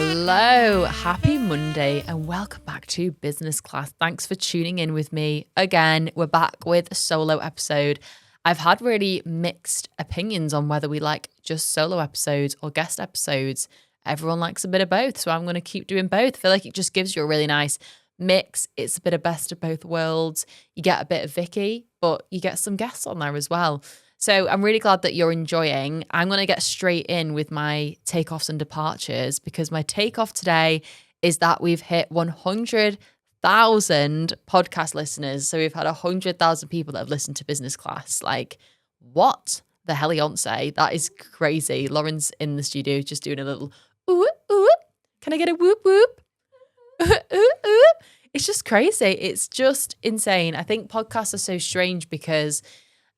Hello, happy Monday and welcome back to Business Class. Thanks for tuning in with me again. We're back with a solo episode. I've had really mixed opinions on whether we like just solo episodes or guest episodes. Everyone likes a bit of both, so I'm going to keep doing both. I feel like it just gives you a really nice mix. It's a bit of best of both worlds. You get a bit of Vicky, but you get some guests on there as well. So I'm really glad that you're enjoying. I'm going to get straight in with my takeoffs and departures because my takeoff today is that we've hit 100,000 podcast listeners. So we've had 100,000 people that have listened to Business Class. Like, what the hell-iance? That is crazy. Lauren's in the studio just doing a little, ooh, ooh. Can I get a whoop, whoop? Ooh, ooh, ooh. It's just crazy. It's just insane. I think podcasts are so strange because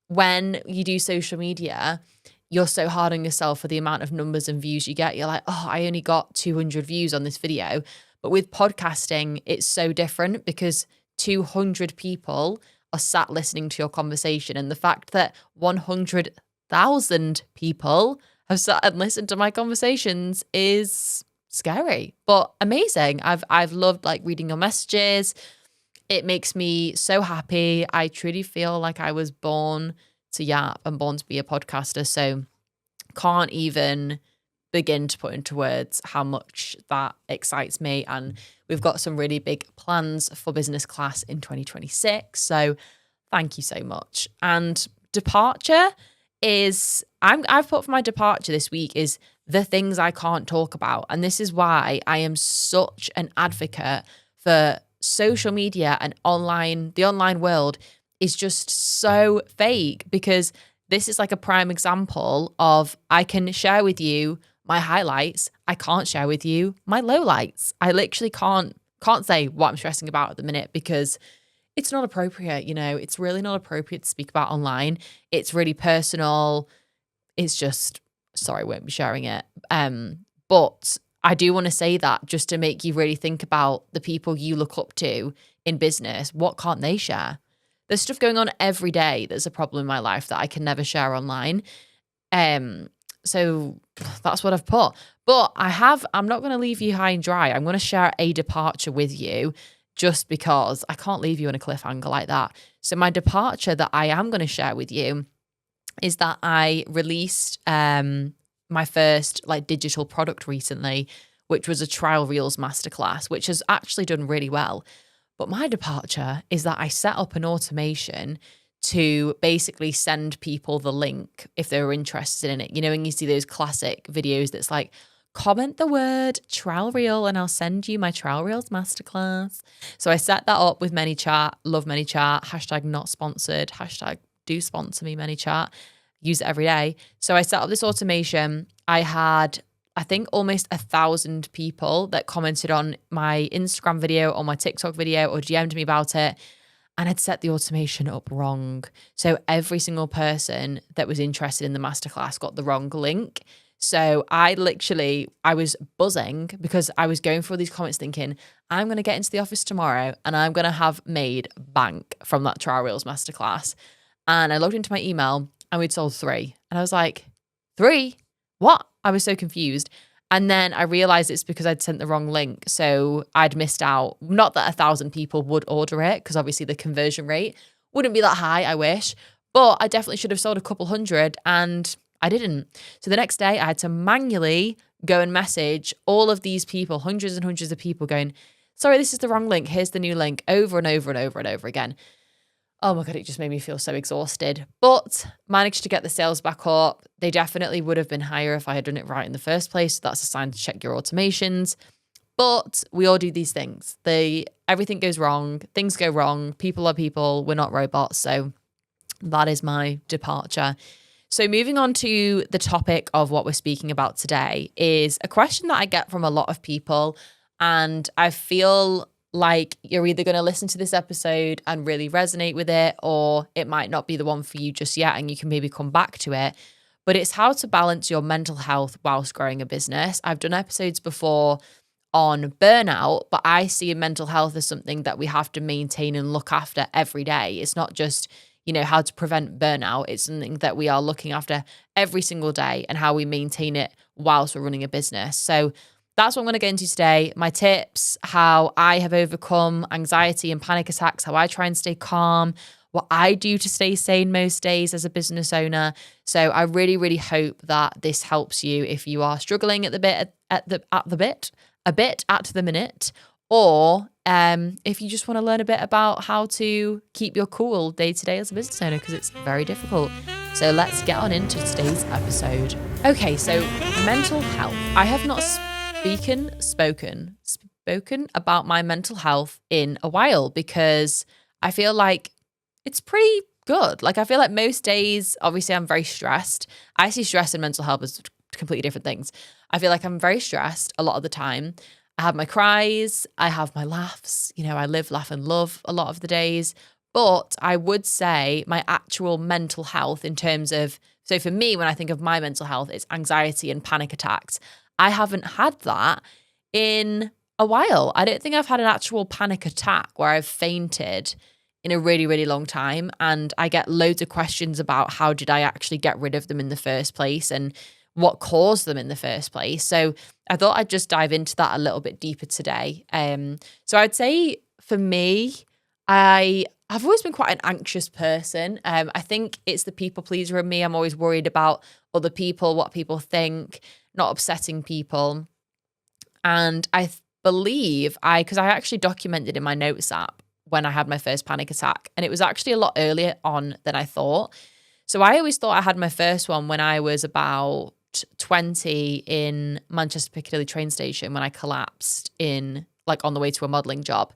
when you do social media, you're so hard on yourself for the amount of numbers and views you get. You're like, oh, I only got 200 views on this video. But with podcasting, it's so different because 200 people are sat listening to your conversation. And the fact that 100,000 people have sat and listened to my conversations is scary, but amazing. I've loved like reading your messages. It makes me so happy. I truly feel like I was born to yap and born to be a podcaster. So can't even begin to put into words how much that excites me. And we've got some really big plans for Business Class in 2026. So thank you so much. And departure is, I've put for my departure this week is the things I can't talk about. And this is why I am such an advocate for social media and the online world is just so fake, because this is like a prime example of I can share with you my highlights. I can't share with you my lowlights. I literally can't say what I'm stressing about at the minute because it's not appropriate. It's really not appropriate to speak about online. It's really personal. It's just, sorry, I won't be sharing it. But I do want to say that just to make you really think about the people you look up to in business. What can't they share? There's stuff going on every day that's a problem in my life that I can never share online. So that's what I've put. But I'm not going to leave you high and dry. I'm going to share a departure with you just because I can't leave you on a cliffhanger like that. So my departure that I am going to share with you is that I released my first like digital product recently, which was a trial reels masterclass, which has actually done really well. But my departure is that I set up an automation to basically send people the link if they were interested in it. And you see those classic videos that's like, comment the word trial reel and I'll send you my trial reels masterclass. So I set that up with ManyChat, love ManyChat, hashtag not sponsored, hashtag do sponsor me ManyChat. Use it every day. So I set up this automation. I had, I think, almost 1,000 people that commented on my Instagram video or my TikTok video or DM'd me about it. And I'd set the automation up wrong. So every single person that was interested in the masterclass got the wrong link. So I was buzzing because I was going through all these comments thinking, I'm going to get into the office tomorrow and I'm going to have made bank from that trial reels masterclass. And I logged into my email and we'd sold 3. And I was like, 3? What? I was so confused. And then I realized it's because I'd sent the wrong link. So I'd missed out. Not that 1,000 people would order it, because obviously the conversion rate wouldn't be that high, I wish. But I definitely should have sold a couple hundred and I didn't. So the next day I had to manually go and message all of these people, hundreds and hundreds of people going, sorry, this is the wrong link. Here's the new link, over and over and over and over again. Oh my God, it just made me feel so exhausted, but managed to get the sales back up. They definitely would have been higher if I had done it right in the first place. So that's a sign to check your automations. But we all do these things. Everything goes wrong. Things go wrong. People are people. We're not robots. So that is my departure. So moving on to the topic of what we're speaking about today is a question that I get from a lot of people. And I feel like you're either going to listen to this episode and really resonate with it, or it might not be the one for you just yet and you can maybe come back to it. But it's how to balance your mental health whilst growing a business. I've done episodes before on burnout, but I see mental health as something that we have to maintain and look after every day. It's not just, how to prevent burnout. It's something that we are looking after every single day and how we maintain it whilst we're running a business. So that's what I'm going to get into today. My tips, how I have overcome anxiety and panic attacks, how I try and stay calm, what I do to stay sane most days as a business owner. So I really, really hope that this helps you if you are struggling at the minute, or if you just want to learn a bit about how to keep your cool day to day as a business owner, because it's very difficult. So let's get on into today's episode. Okay, so mental health. I have not spoken about my mental health in a while, because I feel like it's pretty good. Like, I feel like most days, obviously I'm very stressed. I see stress and mental health as completely different things. I feel like I'm very stressed a lot of the time. I have my cries, I have my laughs, I live, laugh and love a lot of the days. But I would say my actual mental health in terms of, so for me, when I think of my mental health, it's anxiety and panic attacks. I haven't had that in a while. I don't think I've had an actual panic attack where I've fainted in a really, really long time. And I get loads of questions about how did I actually get rid of them in the first place and what caused them in the first place. So I thought I'd just dive into that a little bit deeper today. So I'd say for me, I've always been quite an anxious person. I think it's the people pleaser in me. I'm always worried about other people, what people think, not upsetting people. And I believe because I actually documented in my notes app when I had my first panic attack, and it was actually a lot earlier on than I thought. So I always thought I had my first one when I was about 20 in Manchester Piccadilly train station, when I collapsed on the way to a modelling job.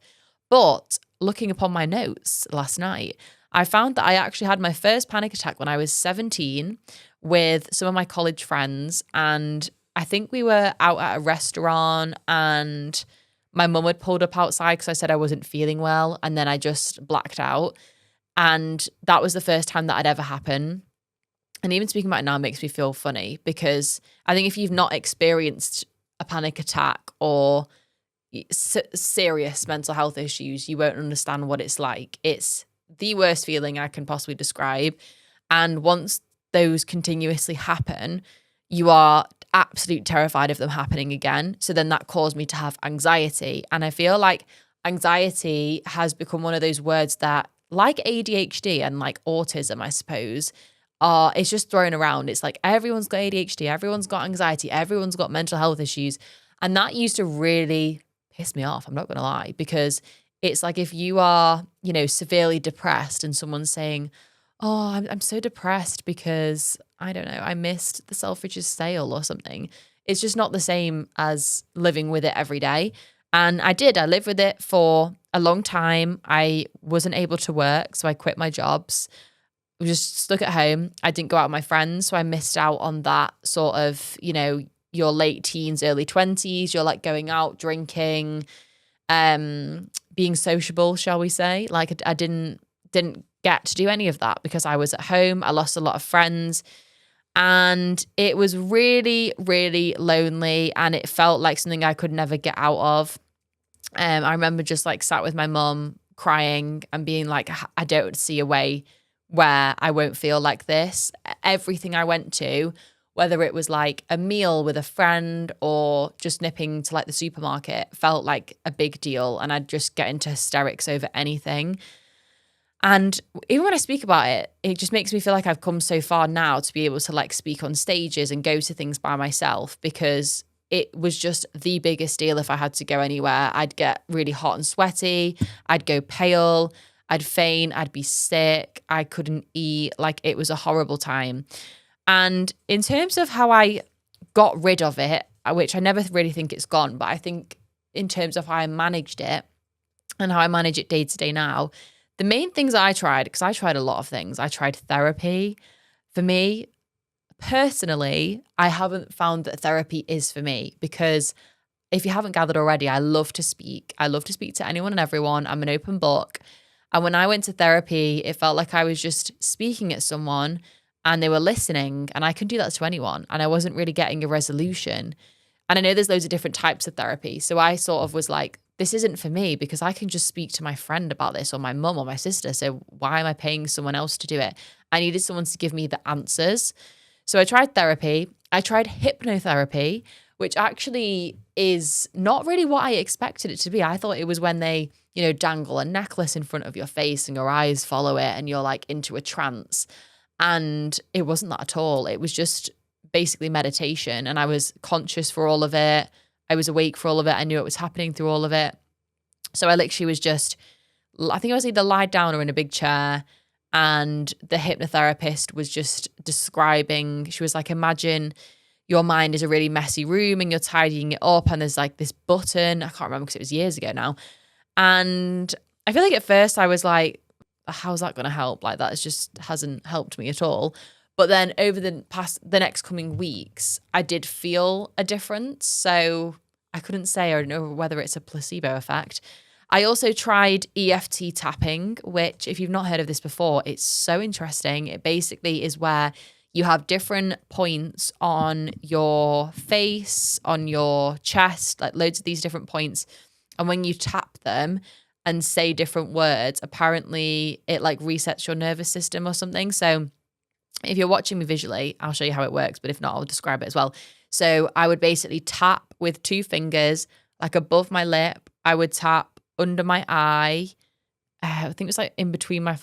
But looking upon my notes last night, I found that I actually had my first panic attack when I was 17 with some of my college friends. And I think we were out at a restaurant and my mum had pulled up outside because I said I wasn't feeling well. And then I just blacked out. And that was the first time that had ever happened. And even speaking about it now makes me feel funny, because I think if you've not experienced a panic attack or serious mental health issues, you won't understand what it's like. It's the worst feeling I can possibly describe. And once those continuously happen, you are absolutely terrified of them happening again. So then that caused me to have anxiety. And I feel like anxiety has become one of those words that, like ADHD and like autism, I suppose, it's just thrown around. It's like everyone's got ADHD, everyone's got anxiety, everyone's got mental health issues. And that used to really piss me off, I'm not going to lie, because it's like if you are, severely depressed and someone's saying, oh, I'm so depressed because, I don't know, I missed the Selfridges sale or something. It's just not the same as living with it every day. And I lived with it for a long time. I wasn't able to work, so I quit my jobs. I was just stuck at home. I didn't go out with my friends, so I missed out on that sort of, your late teens, early 20s. You're like going out, drinking, being sociable, shall we say. Like I didn't get to do any of that because I was at home. I lost a lot of friends. And it was really, really lonely, and it felt like something I could never get out of. I remember just like sat with my mum crying and being like, I don't see a way where I won't feel like this. Everything I went to, whether it was like a meal with a friend or just nipping to like the supermarket, felt like a big deal. And I'd just get into hysterics over anything. And even when I speak about it, it just makes me feel like I've come so far now to be able to like speak on stages and go to things by myself, because it was just the biggest deal. If I had to go anywhere, I'd get really hot and sweaty. I'd go pale. I'd faint. I'd be sick. I couldn't eat. Like, it was a horrible time. And in terms of how I got rid of it, which I never really think it's gone, but I think in terms of how I managed it and how I manage it day to day now, the main things I tried, because I tried a lot of things. I tried therapy. For me, personally, I haven't found that therapy is for me, because if you haven't gathered already, I love to speak. I love to speak to anyone and everyone. I'm an open book. And when I went to therapy, it felt like I was just speaking at someone and they were listening, and I can do that to anyone. And I wasn't really getting a resolution. And I know there's loads of different types of therapy. So I sort of was like, this isn't for me, because I can just speak to my friend about this, or my mum or my sister. So why am I paying someone else to do it? I needed someone to give me the answers. So I tried therapy. I tried hypnotherapy, which actually is not really what I expected it to be. I thought it was when they, dangle a necklace in front of your face and your eyes follow it and you're like into a trance. And it wasn't that at all. It was just basically meditation. And I was conscious for all of it. I was awake for all of it. I knew it was happening through all of it. So I literally was I think I was either lied down or in a big chair. And the hypnotherapist was just describing, she was like, imagine your mind is a really messy room and you're tidying it up. And there's like this button. I can't remember because it was years ago now. And I feel like at first I was like, how's that going to help? Like that just hasn't helped me at all. But then over the next coming weeks, I did feel a difference. So I couldn't say, I don't know whether it's a placebo effect. I also tried EFT tapping, which if you've not heard of this before, it's so interesting. It basically is where you have different points on your face, on your chest, like loads of these different points. And when you tap them and say different words, apparently it like resets your nervous system or something. So if you're watching me visually, I'll show you how it works. But if not, I'll describe it as well. So I would basically tap with 2 fingers, like above my lip. I would tap under my eye. I think it was like in between my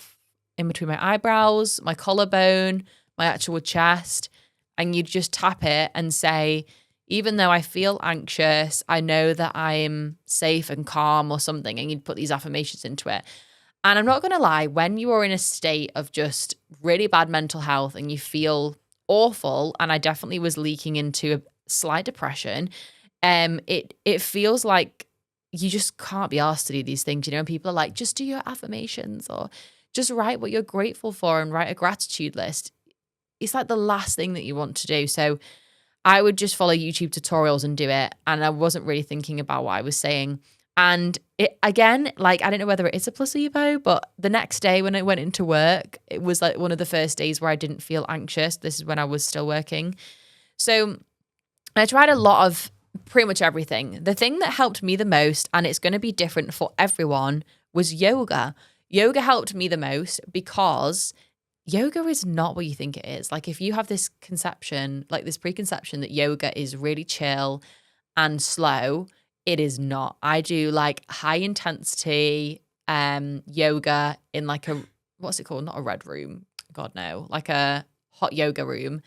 eyebrows, my collarbone, my actual chest. And you'd just tap it and say, even though I feel anxious, I know that I'm safe and calm or something. And you'd put these affirmations into it. And I'm not going to lie, when you are in a state of just really bad mental health and you feel awful, and I definitely was leaking into a slight depression, it feels like you just can't be asked to do these things. And people are like, just do your affirmations or just write what you're grateful for and write a gratitude list. It's like the last thing that you want to do. So I would just follow YouTube tutorials and do it. And I wasn't really thinking about what I was saying. And it, again, like, I don't know whether it is a placebo, but the next day when I went into work, it was like one of the first days where I didn't feel anxious. This is when I was still working. So I tried a lot of pretty much everything. The thing that helped me the most, and it's going to be different for everyone, was yoga. Yoga helped me the most because yoga is not what you think it is. Like if you have this conception, like this preconception that yoga is really chill and slow, it is not. I do like high intensity yoga in like a, what's it called? Not a red room. God, no. Like a hot yoga room.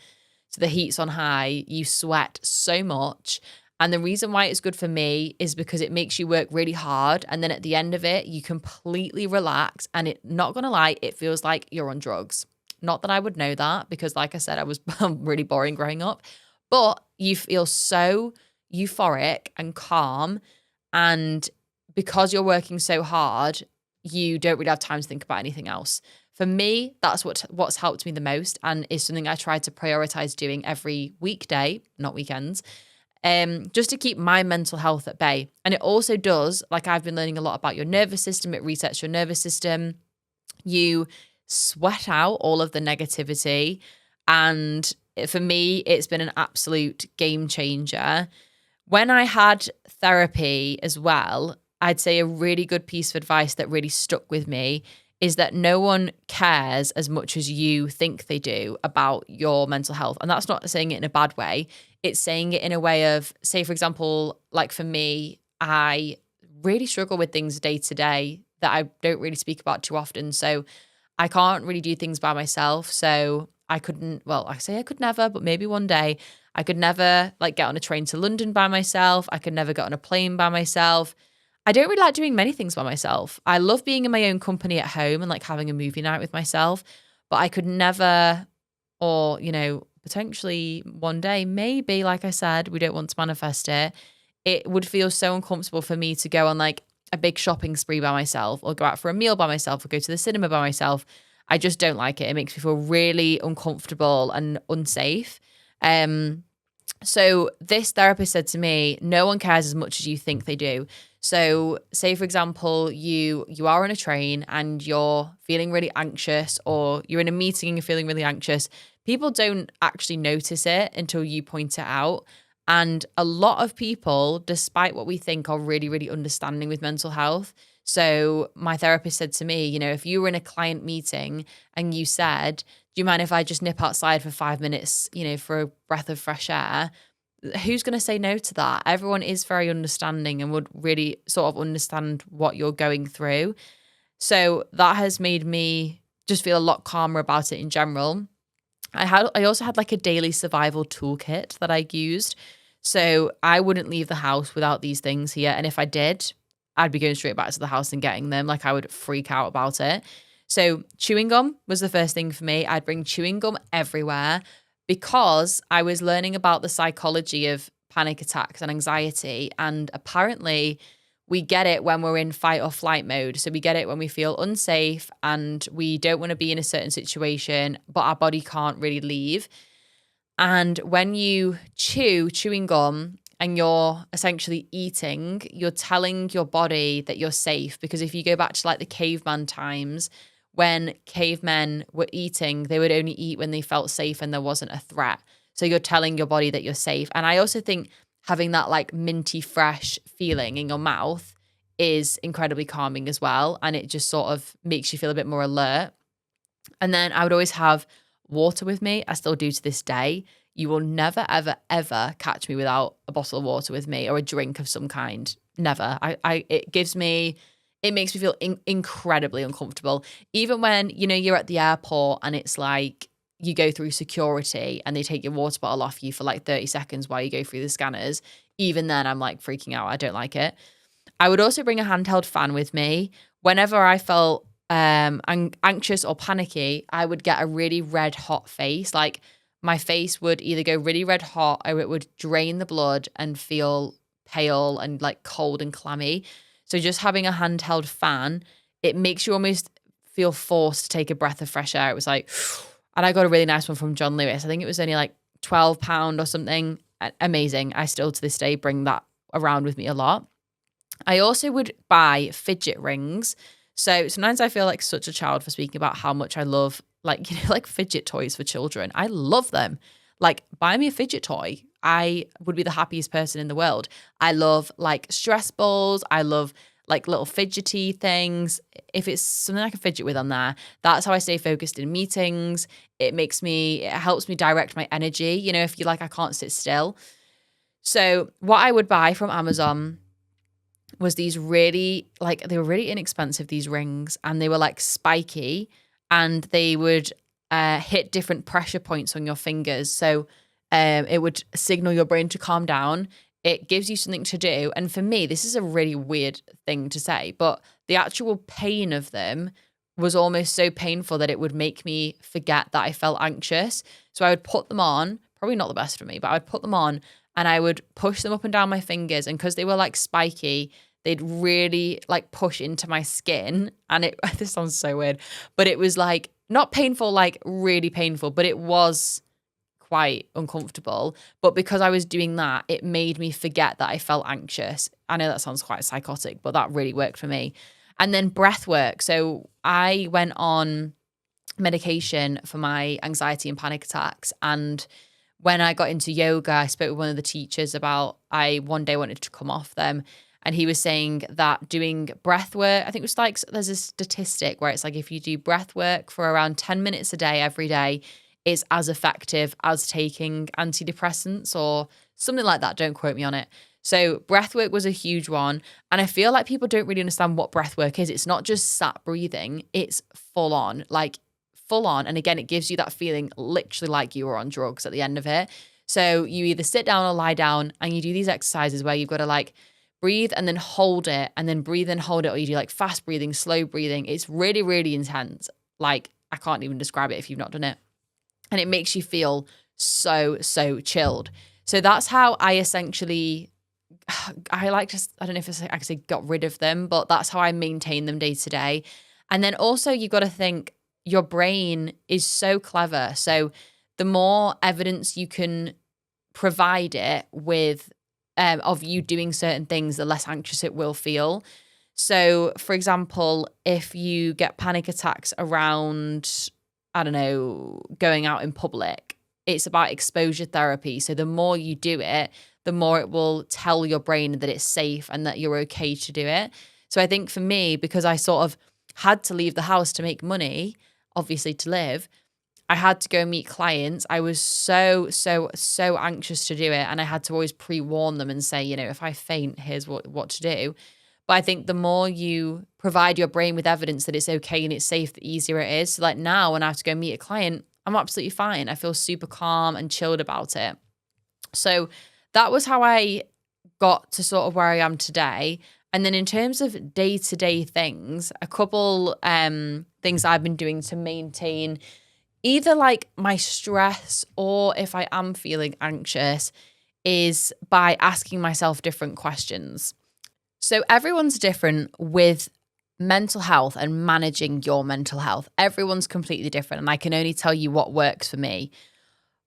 So the heat's on high. You sweat so much. And the reason why it's good for me is because it makes you work really hard. And then at the end of it, you completely relax. And it, not going to lie, it feels like you're on drugs. Not that I would know that because like I said, I was really boring growing up. But you feel so euphoric and calm. And because you're working so hard, you don't really have time to think about anything else. For me, that's what's helped me the most and is something I try to prioritize doing every weekday, not weekends, just to keep my mental health at bay. And it also does, like I've been learning a lot about your nervous system. It resets your nervous system. You sweat out all of the negativity. And for me, it's been an absolute game changer. When I had therapy as well, I'd say a really good piece of advice that really stuck with me is that no one cares as much as you think they do about your mental health. And that's not saying it in a bad way. It's saying it in a way of, say, for example, like for me, I really struggle with things day to day that I don't really speak about too often. So I can't really do things by myself. So I couldn't, well, I say I could never, but maybe one day I could never like get on a train to London by myself. I could never get on a plane by myself. I don't really like doing many things by myself. I love being in my own company at home and like having a movie night with myself, but I could never, or, potentially one day, maybe, like I said, we don't want to manifest it. It would feel so uncomfortable for me to go on like a big shopping spree by myself or go out for a meal by myself or go to the cinema by myself. I just don't like it. It makes me feel really uncomfortable and unsafe. So this therapist said to me, no one cares as much as you think they do. So say, for example, you are on a train and you're feeling really anxious, or you're in a meeting and you're feeling really anxious. People don't actually notice it until you point it out. And a lot of people, despite what we think, are really, really understanding with mental health. So my therapist said to me, if you were in a client meeting and you said, do you mind if I just nip outside for 5 minutes, for a breath of fresh air? who's going to say no to that? Everyone is very understanding and would really sort of understand what you're going through. So that has made me just feel a lot calmer about it in general. I also had like a daily survival toolkit that I used. So I wouldn't leave the house without these things here. And if I did, I'd be going straight back to the house and getting them. Like I would freak out about it. So chewing gum was the first thing for me. I'd bring chewing gum everywhere because I was learning about the psychology of panic attacks and anxiety. And apparently we get it when we're in fight or flight mode. So we get it when we feel unsafe and we don't want to be in a certain situation, but our body can't really leave. And when you chewing gum and you're essentially eating, you're telling your body that you're safe. Because if you go back to like the caveman times, when cavemen were eating, they would only eat when they felt safe and there wasn't a threat. So you're telling your body that you're safe. And I also think having that like minty fresh feeling in your mouth is incredibly calming as well. And it just sort of makes you feel a bit more alert. And then I would always have water with me. I still do to this day. You will never, ever, ever catch me without a bottle of water with me or a drink of some kind. Never. It makes me feel incredibly uncomfortable. Even when, you're at the airport and it's like you go through security and they take your water bottle off you for like 30 seconds while you go through the scanners. Even then I'm like freaking out. I don't like it. I would also bring a handheld fan with me. Whenever I felt anxious or panicky, I would get a really red hot face. Like my face would either go really red hot or it would drain the blood and feel pale and like cold and clammy. So just having a handheld fan, it makes you almost feel forced to take a breath of fresh air. It was like, and I got a really nice one from John Lewis. I think it was only like £12 or something. Amazing. I still to this day bring that around with me a lot. I also would buy fidget rings. So sometimes I feel like such a child for speaking about how much I love like fidget toys for children. I love them. Like buy me a fidget toy. I would be the happiest person in the world. I love like stress balls. I love like little fidgety things. If it's something I can fidget with on there, that's how I stay focused in meetings. It helps me direct my energy. If you like, I can't sit still. So what I would buy from Amazon was these they were really inexpensive, these rings, and they were like spiky and they would hit different pressure points on your fingers. So it would signal your brain to calm down. It gives you something to do. And for me, this is a really weird thing to say, but the actual pain of them was almost so painful that it would make me forget that I felt anxious. So I would put them on, probably not the best for me, but I would put them on and I would push them up and down my fingers. And because they were like spiky, they'd really like push into my skin. And this sounds so weird, but it was like not painful, like really painful, but it was quite uncomfortable. But because I was doing that, it made me forget that I felt anxious. I know that sounds quite psychotic, but that really worked for me. And then breath work. So I went on medication for my anxiety and panic attacks. And when I got into yoga, I spoke with one of the teachers about I one day wanted to come off them. And he was saying that doing breath work, I think it was like, there's a statistic where it's like if you do breath work for around 10 minutes a day, every day, is as effective as taking antidepressants or something like that. Don't quote me on it. So breath work was a huge one. And I feel like people don't really understand what breath work is. It's not just sat breathing. It's full on. And again, it gives you that feeling literally like you were on drugs at the end of it. So you either sit down or lie down and you do these exercises where you've got to like breathe and then hold it and then breathe and hold it. Or you do like fast breathing, slow breathing. It's really, really intense. Like I can't even describe it if you've not done it. And it makes you feel so, so chilled. So that's how I essentially, I don't know if I actually got rid of them, but that's how I maintain them day to day. And then also you've got to think your brain is so clever. So the more evidence you can provide it with of you doing certain things, the less anxious it will feel. So for example, if you get panic attacks around, I don't know, going out in public, it's about exposure therapy. So the more you do it, the more it will tell your brain that it's safe and that you're okay to do it. So I think for me, because I sort of had to leave the house to make money, obviously to live, I had to go meet clients, I was so anxious to do it. And I had to always pre-warn them and say, if I faint, here's what to do. But I think the more you provide your brain with evidence that it's okay and it's safe, the easier it is. So like now when I have to go meet a client, I'm absolutely fine. I feel super calm and chilled about it. So that was how I got to sort of where I am today. And then in terms of day-to-day things, a couple things I've been doing to maintain either like my stress or if I am feeling anxious is by asking myself different questions. So everyone's different with mental health and managing your mental health. Everyone's completely different, and I can only tell you what works for me.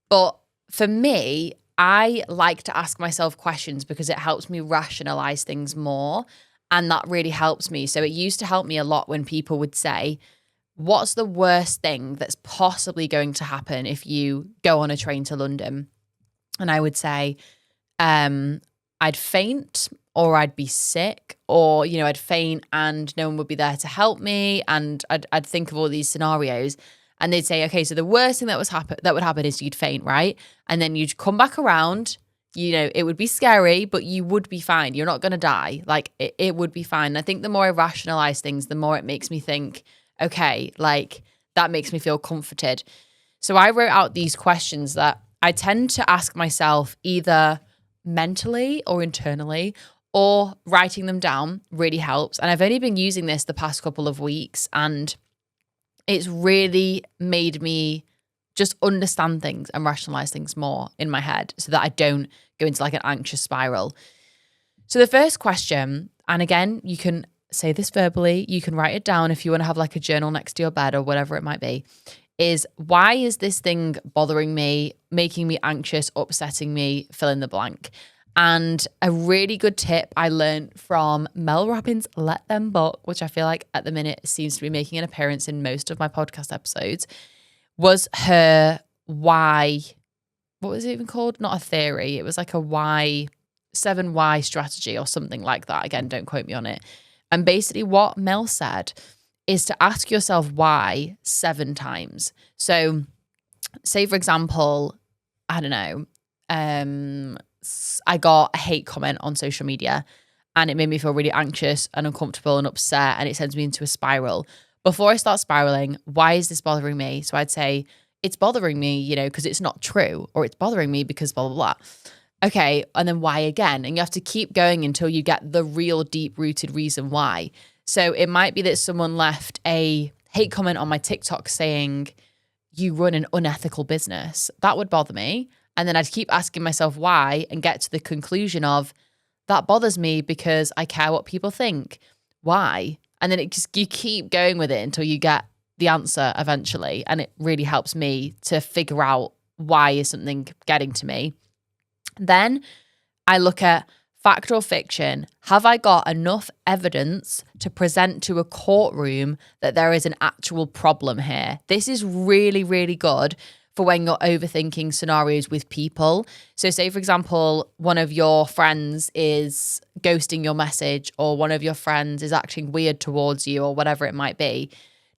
But for me, I like to ask myself questions because it helps me rationalize things more, and that really helps me. So it used to help me a lot when people would say, what's the worst thing that's possibly going to happen if you go on a train to London? And I would say, I'd faint, or I'd be sick, or, I'd faint and no one would be there to help me. And I'd think of all these scenarios, and they'd say, okay, so the worst thing that would happen is you'd faint, right? And then you'd come back around, it would be scary, but you would be fine. You're not going to die. Like it would be fine. And I think the more I rationalize things, the more it makes me think, okay, like that makes me feel comforted. So I wrote out these questions that I tend to ask myself either mentally or internally, or writing them down really helps. And I've only been using this the past couple of weeks, and it's really made me just understand things and rationalize things more in my head so that I don't go into like an anxious spiral. So the first question, and again, you can say this verbally, you can write it down if you want to have like a journal next to your bed or whatever it might be, is why is this thing bothering me, making me anxious, upsetting me, fill in the blank? And a really good tip I learned from Mel Robbins' Let Them book, which I feel like at the minute seems to be making an appearance in most of my podcast episodes, was her why, what was it even called? Not a theory. It was like a why, 7 why strategy or something like that. Again, don't quote me on it. And basically what Mel said is to ask yourself why 7 times. So say, for example, I don't know, I got a hate comment on social media and it made me feel really anxious and uncomfortable and upset, and it sends me into a spiral. Before I start spiraling, why is this bothering me? So I'd say, it's bothering me, because it's not true, or it's bothering me because blah, blah, blah. Okay, and then why again? And you have to keep going until you get the real deep-rooted reason why. So it might be that someone left a hate comment on my TikTok saying, you run an unethical business. That would bother me. And then I'd keep asking myself why and get to the conclusion of, that bothers me because I care what people think. Why? And then you keep going with it until you get the answer eventually. And it really helps me to figure out why is something getting to me. Then I look at fact or fiction. Have I got enough evidence to present to a courtroom that there is an actual problem here? This is really, really good for when you're overthinking scenarios with people. So say, for example, one of your friends is ghosting your message, or one of your friends is acting weird towards you, or whatever it might be.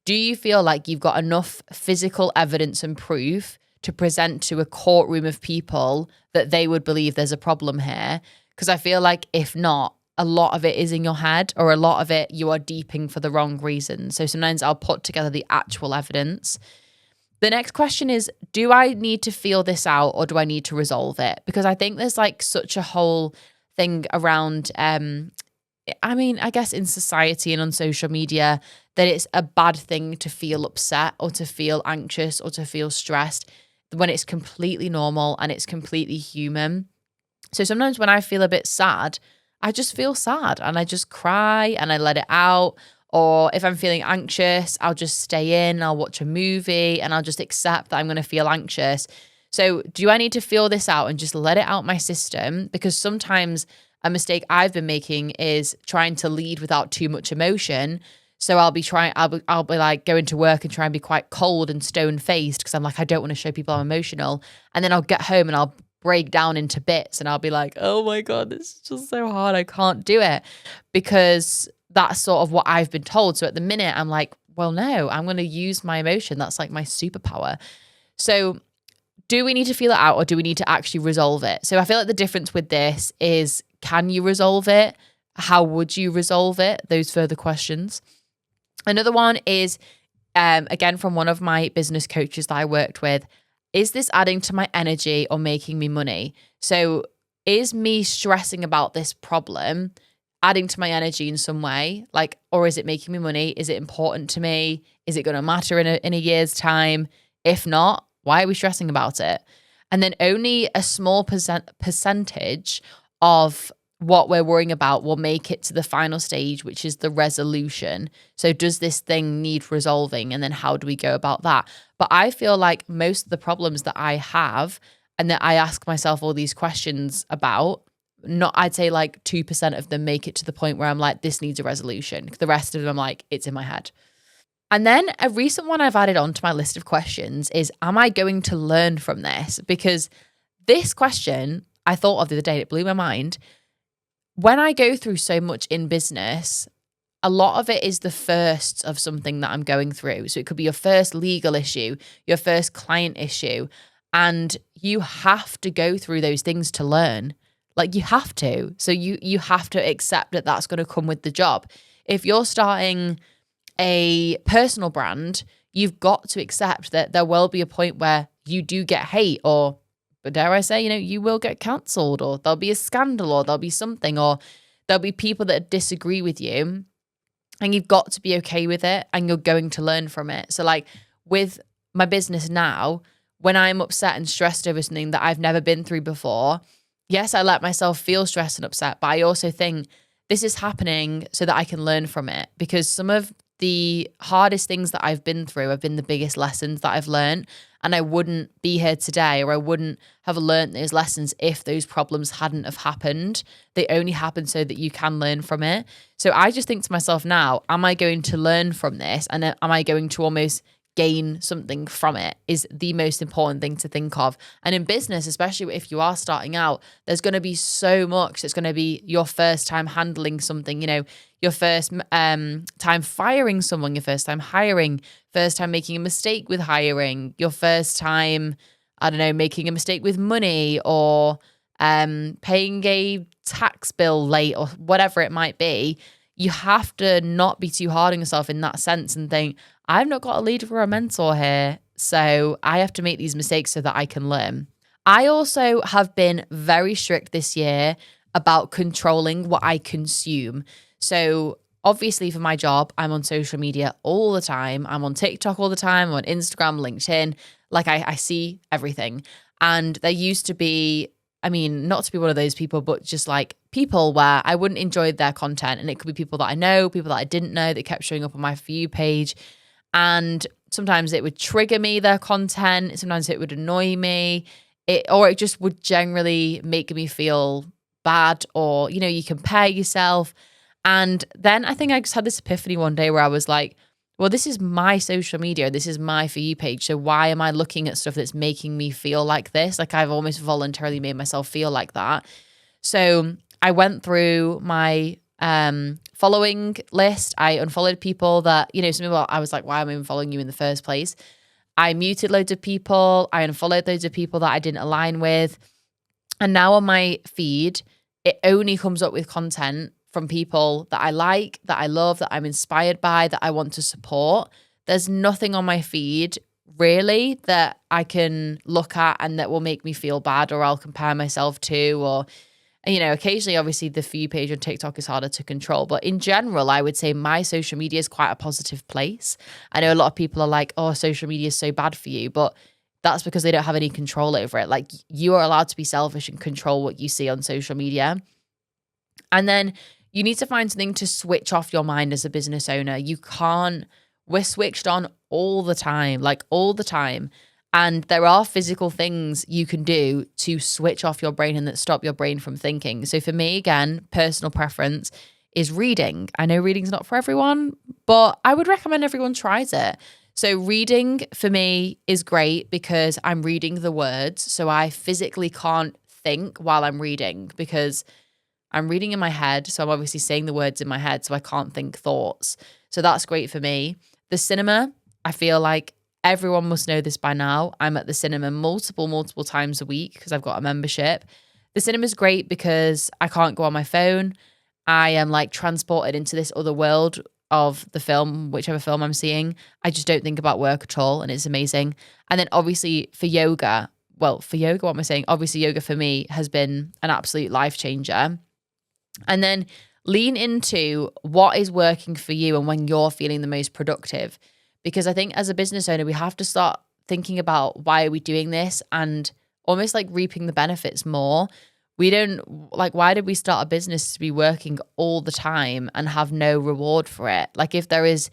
Do you feel like you've got enough physical evidence and proof to present to a courtroom of people that they would believe there's a problem here? Because I feel like if not, a lot of it is in your head, or a lot of it you are deeping for the wrong reason. So sometimes I'll put together the actual evidence. The next question is, do I need to feel this out, or do I need to resolve it? Because I think there's like such a whole thing around, I guess in society and on social media, that it's a bad thing to feel upset or to feel anxious or to feel stressed, when it's completely normal and it's completely human. So sometimes when I feel a bit sad, I just feel sad and I just cry and I let it out. Or if I'm feeling anxious, I'll just stay in, I'll watch a movie, and I'll just accept that I'm going to feel anxious. So do I need to feel this out and just let it out my system? Because sometimes a mistake I've been making is trying to lead without too much emotion. So I'll be like going to work and try and be quite cold and stone-faced because I'm like, I don't want to show people I'm emotional. And then I'll get home and I'll break down into bits and I'll be like, oh my God, this is just so hard. I can't do it, because that's sort of what I've been told. So at the minute I'm like, well, no, I'm going to use my emotion. That's like my superpower. So do we need to feel it out or do we need to actually resolve it? So I feel like the difference with this is, can you resolve it? How would you resolve it? Those further questions. Another one is, again, from one of my business coaches that I worked with, is this adding to my energy or making me money? So is me stressing about this problem adding to my energy in some way? Like, or is it making me money? Is it important to me? Is it going to matter in a year's time? If not, why are we stressing about it? And then only a small percentage of what we're worrying about will make it to the final stage, which is the resolution. So does this thing need resolving? And then how do we go about that? But I feel like most of the problems that I have and that I ask myself all these questions about, not, I'd say like 2% of them make it to the point where I'm like, this needs a resolution. The rest of them, I'm like, it's in my head. And then a recent one I've added onto my list of questions is, am I going to learn from this? Because this question I thought of the other day, it blew my mind. When I go through so much in business, a lot of it is the first of something that I'm going through. So it could be your first legal issue, your first client issue, and you have to go through those things to learn. Like, you have to. So you have to accept that that's going to come with the job. If you're starting a personal brand, you've got to accept that there will be a point where you do get hate, or, but dare I say, you will get cancelled, or there'll be a scandal, or there'll be something, or there'll be people that disagree with you, and you've got to be okay with it, and you're going to learn from it. So like with my business now, when I'm upset and stressed over something that I've never been through before, yes, I let myself feel stressed and upset, but I also think this is happening so that I can learn from it, because some of the hardest things that I've been through have been the biggest lessons that I've learned. And I wouldn't be here today, or I wouldn't have learned those lessons if those problems hadn't have happened. They only happen so that you can learn from it. So I just think to myself now, am I going to learn from this? And am I going to almost gain something from it, is the most important thing to think of. And in business, especially if you are starting out, there's going to be so much. It's going to be your first time handling something, your first time firing someone, your first time hiring, first time making a mistake with hiring, your first time, I don't know, making a mistake with money, or paying a tax bill late, or whatever it might be. You have to not be too hard on yourself in that sense and think, I've not got a leader or a mentor here, so I have to make these mistakes so that I can learn. I also have been very strict this year about controlling what I consume. So obviously for my job, I'm on social media all the time. I'm on TikTok all the time. I'm on Instagram, LinkedIn. Like I see everything. And there used to be, not to be one of those people, but just like people where I wouldn't enjoy their content. And it could be people that I know, people that I didn't know, that kept showing up on my For You page. And sometimes it would trigger me, their content. Sometimes it would annoy me. Or it just would generally make me feel bad, or, you compare yourself. And then I think I just had this epiphany one day where I was like, well, this is my social media. This is my For You page. So why am I looking at stuff that's making me feel like this? Like, I've almost voluntarily made myself feel like that. So I went through my following list. I unfollowed people that, some people I was like, why am I even following you in the first place? I muted loads of people. I unfollowed loads of people that I didn't align with. And now on my feed, it only comes up with content from people that I like, that I love, that I'm inspired by, that I want to support. There's nothing on my feed really that I can look at and that will make me feel bad, or I'll compare myself to, or, occasionally, obviously, the For You page on TikTok is harder to control. But in general, I would say my social media is quite a positive place. I know a lot of people are like, oh, social media is so bad for you, but that's because they don't have any control over it. Like, you are allowed to be selfish and control what you see on social media. And then you need to find something to switch off your mind as a business owner. We're switched on all the time, like all the time. And there are physical things you can do to switch off your brain and that stop your brain from thinking. So for me, again, personal preference is reading. I know reading's not for everyone, but I would recommend everyone tries it. So reading for me is great because I'm reading the words. So I physically can't think while I'm reading because I'm reading in my head. So I'm obviously saying the words in my head, so I can't think thoughts. So that's great for me. The cinema, I feel like everyone must know this by now. I'm at the cinema multiple times a week because I've got a membership. The cinema's great because I can't go on my phone. I am like transported into this other world of the film, whichever film I'm seeing. I just don't think about work at all, and it's amazing. And then obviously for yoga, what am I saying? Obviously yoga for me has been an absolute life changer. And then lean into what is working for you and when you're feeling the most productive. Because I think as a business owner, we have to start thinking about why are we doing this and almost like reaping the benefits more. We don't like, why did we start a business to be working all the time and have no reward for it? Like if there is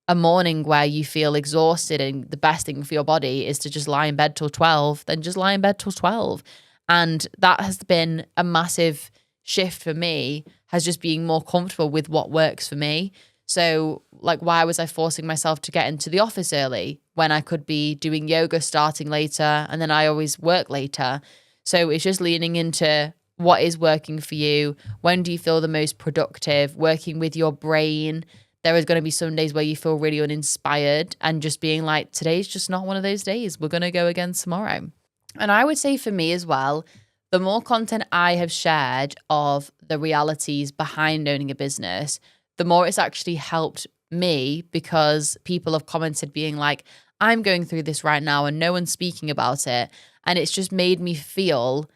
a morning where you feel exhausted and the best thing for your body is to just lie in bed till 12, then just lie in bed till 12. And that has been a massive shift for me, has just being more comfortable with what works for me. So like, why was I forcing myself to get into the office early when I could be doing yoga starting later and then I always work later? So it's just leaning into what is working for you. When do you feel the most productive? Working with your brain. There is going to be some days where you feel really uninspired and just being like, today's just not one of those days. We're going to go again tomorrow. And I would say for me as well, the more content I have shared of the realities behind owning a business, the more it's actually helped me, because people have commented being like, I'm going through this right now and no one's speaking about it. And it's just made me feel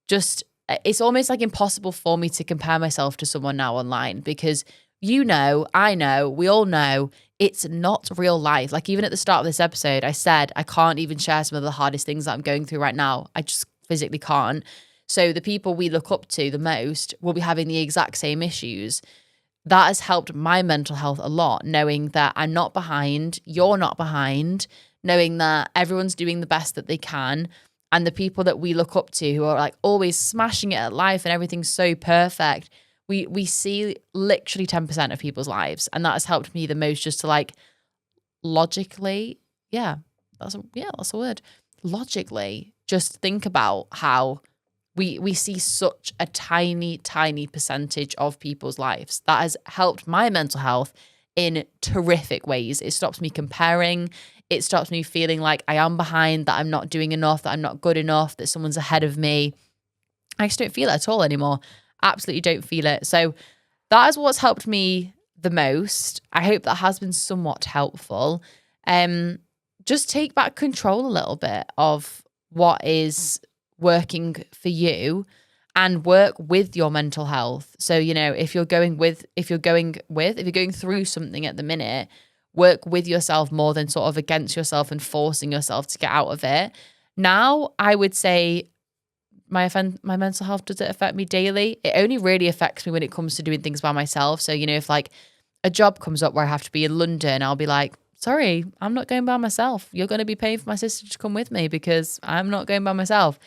it's almost like impossible for me to compare myself to someone now online, because I know, we all know it's not real life. Like even at the start of this episode, I said I can't even share some of the hardest things that I'm going through right now. I just physically can't. So the people we look up to the most will be having the exact same issues. That has helped my mental health a lot, knowing that I'm not behind, you're not behind, knowing that everyone's doing the best that they can. And the people that we look up to who are like always smashing it at life and everything's so perfect, we see literally 10% of people's lives. And that has helped me the most, just to like logically, that's a word. Logically, just think about how we see such a tiny percentage of people's lives. That has helped my mental health in terrific ways. It stops me comparing. It stops me feeling like I am behind, that I'm not doing enough, that I'm not good enough, that someone's ahead of me. I just don't feel it at all anymore. Absolutely don't feel it. So that is what's helped me the most. I hope that has been somewhat helpful. Just take back control a little bit of what is working for you and work with your mental health. So, if you're going through something at the minute, work with yourself more than sort of against yourself and forcing yourself to get out of it. Now, I would say my mental health, does it affect me daily? It only really affects me when it comes to doing things by myself. So, if like a job comes up where I have to be in London, I'll be like, sorry, I'm not going by myself. You're going to be paying for my sister to come with me because I'm not going by myself.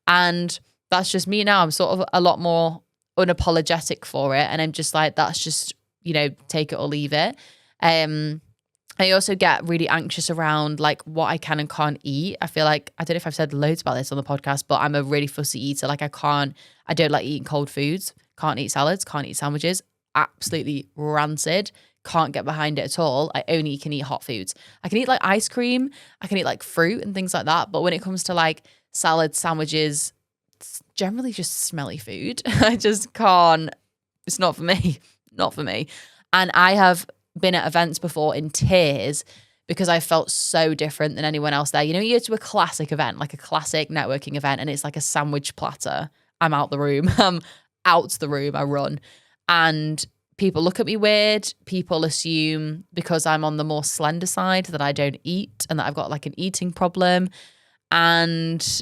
And that's just me now. I'm sort of a lot more unapologetic for it. And I'm just like, that's just, take it or leave it. I also get really anxious around like what I can and can't eat. I feel like, I don't know if I've said loads about this on the podcast, but I'm a really fussy eater. Like I don't like eating cold foods, can't eat salads, can't eat sandwiches, absolutely rancid, can't get behind it at all. I only can eat hot foods. I can eat like ice cream, I can eat like fruit and things like that. But when it comes to like salads, sandwiches, it's generally just smelly food. I just can't, it's not for me, not for me. And I have been at events before in tears because I felt so different than anyone else there. You go to a classic event, like a classic networking event, and it's like a sandwich platter. I'm out the room. I run. And people look at me weird. People assume because I'm on the more slender side that I don't eat and that I've got like an eating problem. And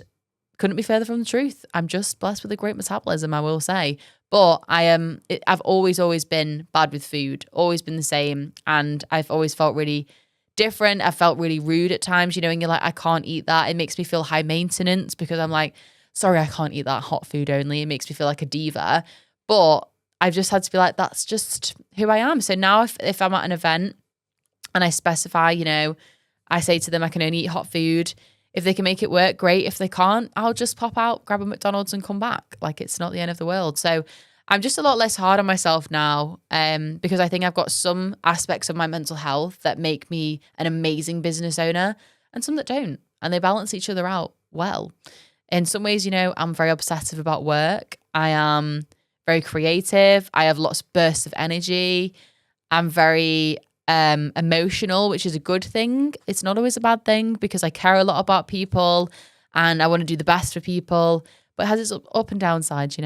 couldn't be further from the truth. I'm just blessed with a great metabolism, I will say. But I've always been bad with food, always been the same. And I've always felt really different. I felt really rude at times, and you're like, I can't eat that. It makes me feel high maintenance because I'm like, sorry, I can't eat that hot food only. It makes me feel like a diva. But I've just had to be like, that's just who I am. So now if I'm at an event and I specify, I say to them, I can only eat hot food. If they can make it work, great. If they can't, I'll just pop out, grab a McDonald's and come back. Like, it's not the end of the world. So I'm just a lot less hard on myself now because I think I've got some aspects of my mental health that make me an amazing business owner. and some that don't, and they balance each other out well. In some ways, I'm very obsessive about work. I am very creative. I have lots of bursts of energy. I'm very emotional, which is a good thing. It's not always a bad thing because I care a lot about people and I want to do the best for people, but it has its up and down sides,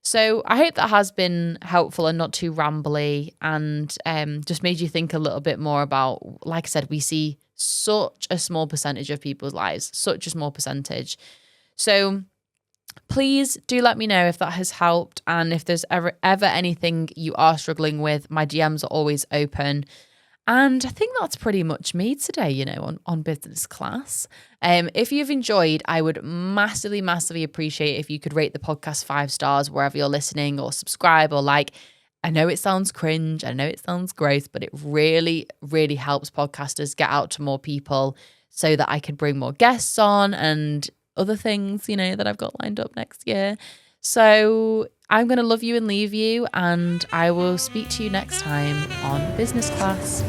So I hope that has been helpful and not too rambly, and just made you think a little bit more about, like I said, we see such a small percentage of people's lives, such a small percentage. So please do let me know if that has helped, and if there's ever anything you are struggling with, my DMs are always open. And I think that's pretty much me today, on business class. If you've enjoyed, I would massively, massively appreciate if you could rate the podcast 5 stars wherever you're listening, or subscribe or like. I know it sounds cringe. I know it sounds gross, but it really, really helps podcasters get out to more people so that I can bring more guests on and other things, that I've got lined up next year. So I'm going to love you and leave you, and I will speak to you next time on Business Class.